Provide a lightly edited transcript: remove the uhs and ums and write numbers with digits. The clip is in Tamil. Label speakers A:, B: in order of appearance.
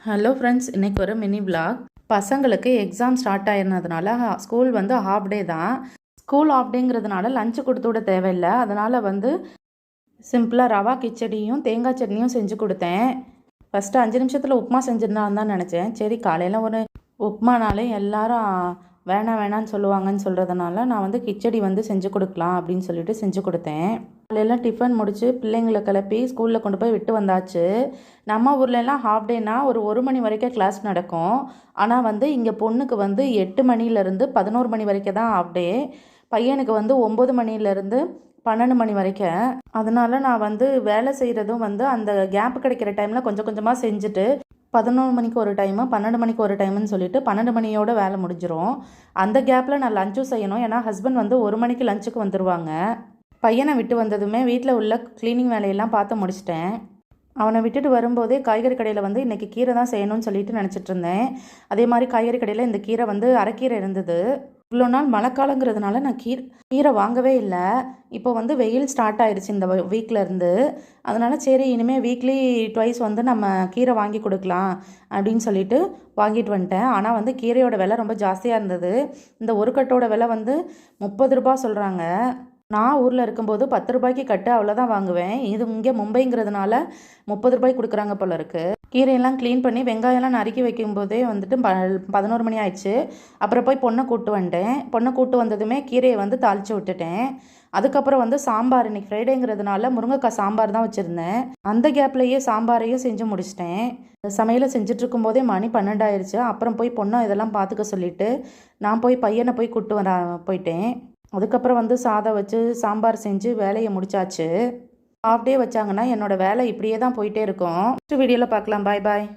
A: ஹலோ ஃப்ரெண்ட்ஸ், இன்றைக்கி ஒரு மினி விலாக். பசங்களுக்கு எக்ஸாம் ஸ்டார்ட் ஆயிருந்ததுனால ஸ்கூல் வந்து ஹாஃப் டே தான். ஸ்கூல் ஹாஃப் டேங்கிறதுனால லஞ்சு கொடுத்து விட தேவையில்லை. அதனால் வந்து சிம்பிளாக ரவா கிச்சடியும் தேங்காய் சட்னியும் செஞ்சு கொடுத்தேன். ஃபஸ்ட்டு 5 நிமிஷத்தில் உப்புமா செஞ்சிடலான்னு தான் நினச்சேன். சரி, காலையில் ஒரு உப்புமானாலே எல்லாரும் வேணாம் வேணான்னு சொல்லுவாங்கன்னு சொல்கிறதுனால நான் வந்து கிச்சடி வந்து செஞ்சு கொடுக்கலாம் அப்படின்னு சொல்லிட்டு செஞ்சு கொடுத்தேன். காலையில் டிஃபன் முடித்து பிள்ளைங்களை கிளப்பி ஸ்கூலில் கொண்டு போய் விட்டு வந்தாச்சு. நம்ம ஊர்லலாம் ஹாஃப் டேனா ஒரு மணி வரைக்கும் கிளாஸ் நடக்கும். ஆனால் வந்து இங்கே பொண்ணுக்கு வந்து 8 மணிலேருந்து 11 மணி வரைக்கும் தான் ஹாஃப் டே. பையனுக்கு வந்து 9 மணிலேருந்து 12 மணி வரைக்கும். அதனால நான் வந்து வேலை செய்கிறதும் வந்து அந்த கேப் கிடைக்கிற டைமில் கொஞ்சம் கொஞ்சமாக செஞ்சுட்டு 11 மணிக்கு ஒரு டைமு 12 மணிக்கு ஒரு டைமுன்னு சொல்லிட்டு 12 மணியோட வேலை முடிஞ்சிடும். அந்த கேப்பில் நான் லஞ்சும் செய்யணும். ஏன்னா ஹஸ்பண்ட் வந்து 1 மணிக்கு லஞ்சுக்கு வந்துடுவாங்க. பையனை விட்டு வந்ததுமே வீட்டில் உள்ள க்ளீனிங் வேலையெல்லாம் பார்த்து முடிச்சிட்டேன். அவனை விட்டுட்டு வரும்போதே காய்கறி கடையில் வந்து இன்றைக்கி கீரை தான் செய்யணும்னு சொல்லிட்டு நினச்சிட்டு இருந்தேன். அதே மாதிரி காய்கறி கடையில் இந்த கீரை வந்து அரைக்கீரை இருந்தது. இவ்வளோ நாள் மழைக்காலங்கிறதுனால நான் கீரை வாங்கவே இல்லை. இப்போ வந்து வெயில் ஸ்டார்ட் ஆயிடுச்சு இந்த வீக்லேருந்து. அதனால் சரி, இனிமேல் வீக்லி ட்வைஸ் வந்து நம்ம கீரை வாங்கி கொடுக்கலாம் அப்படின்னு சொல்லிட்டு வாங்கிட்டு வந்துட்டேன். ஆனால் வந்து கீரையோட விலை ரொம்ப ஜாஸ்தியாக இருந்தது. இந்த ஒரு கட்டோட விலை வந்து 30 ரூபா சொல்கிறாங்க. நான் ஊரில் இருக்கும்போது 10 ரூபாய்க்கு கட்டு அவ்வளோதான் வாங்குவேன். இது இங்கே மும்பைங்கிறதுனால 30 ரூபாய்க்கு கொடுக்குறாங்க போல இருக்குது. கீரையெல்லாம் க்ளீன் பண்ணி வெங்காயம்லாம் நறுக்கி வைக்கும்போதே வந்துட்டு 11 மணி ஆயிடுச்சு. அப்புறம் போய் பொண்ணை கூப்பிட்டு வந்துட்டேன். பொண்ணை கூப்பிட்டு வந்ததுமே கீரையை வந்து தாளித்து விட்டுட்டேன். அதுக்கப்புறம் வந்து சாம்பார், இன்றைக்கி ஃப்ரைடேங்கிறதுனால முருங்கைக்காய் சாம்பார் தான் வச்சுருந்தேன். அந்த கேப்லேயே சாம்பாரையும் செஞ்சு முடிச்சிட்டேன். சமையலை செஞ்சுட்டு இருக்கும்போதே மணி 12 ஆயிடுச்சு. அப்புறம் போய் பொண்ணை இதெல்லாம் பார்த்துக்க சொல்லிவிட்டு நான் போய் பையனை போய் கூப்பிட்டு போயிட்டேன். அதுக்கப்புறம் வந்து சாதம் வச்சு சாம்பார் செஞ்சு வேலையை முடிச்சாச்சு. ஹாஃப் டே வச்சாங்கன்னா என்னோடய வேலை இப்படியே தான் போயிட்டே இருக்கும். நெக்ஸ்ட் வீடியோவில் பார்க்கலாம். பாய் பாய்.